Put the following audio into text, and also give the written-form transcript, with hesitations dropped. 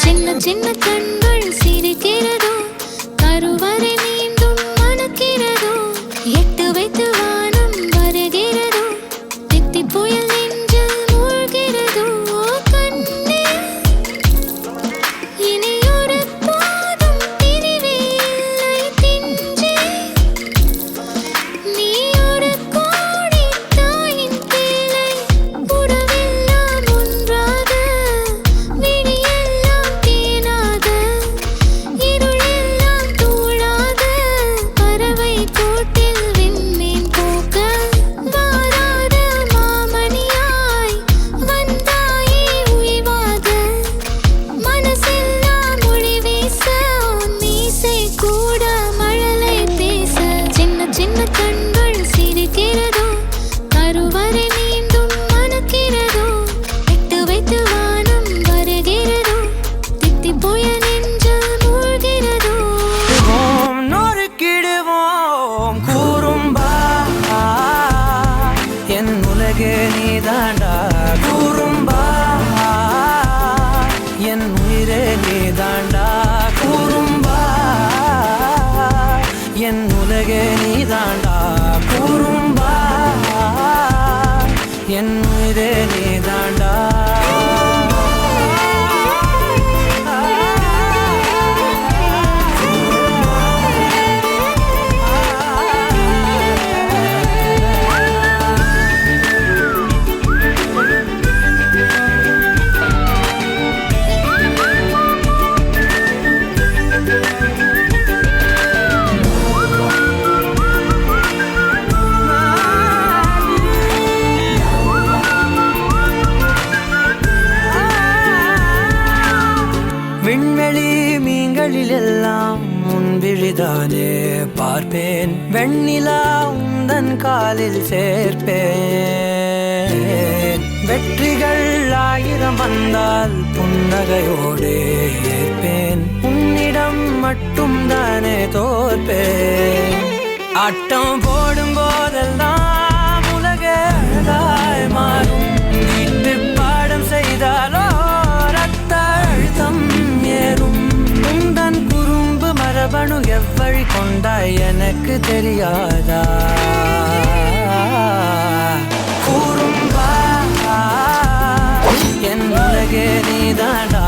சின்ன சின்ன கண்கள் சிரிக்கிறதோ, கருவறை மீண்டும் மணக்கிறதோ, எட்டு வைத்து வானம் வருகிறதோ, தித்தி புயல் நெஞ்சில் மூழ்கிறதோ. கண்ணே இனி ஒரு போதும் பிரிவே இல்லை திஞ்சே, நீ ஒரு கோடி தாயின் பிள்ளை, உறவெல்லாம் ஒன்றாக, விழியெல்லாம் தேனாக, இருளெல்லாம் தூளாக, பறவை கூட்டில் விண்மீன் பூக்க, வாராத மாமணியாய் வந்தாயே உய்வாக, மனசெல்லாம் ஒளி வீச, மீசை கூட மழலை பேச. சின்ன சின்ன கண்கள் சிரிக்கிறதோ, கருவறை மீண்டும் மணக்கிறதோ, எட்டு வைத்து வானம் வருகிறதோ, தித்தி புயல் நெஞ்சில் மூழ்கிறதோ. நொறுக்கிடுவோம் கூறும்பா, என் உலகே நீதாண்டா கூறும்பா, என் உயிரே நீதாண்டா கூறும்பா, என் உலகே நீதாண்டா கூறும்பா, என் உயிரே நீதாண்டா. விண்வெளி மீன்களில் எல்லாம் முன்விழிதானே பார்ப்பேன், வெண்ணிலா உந்தன் காலில் சேர்ப்பேன், வெற்றிகள் 1000 வந்தால் புன்னகையோடு ஏற்பேன், உன்னிடம் மட்டும் தானே தோற்பேன். ஆட்டம் போடும் போதெல்லாம் உலக அழகாய் மாறும், வீட்டு பாடம் செய்தாலோ ரத்த அழுத்தம் ஏறும், உந்தன் குறும்பு மரபணு எவ்வழி கொண்டாய் எனக்கு தெரியாதா கூறும்பா, என் உலகே நீதாண்டா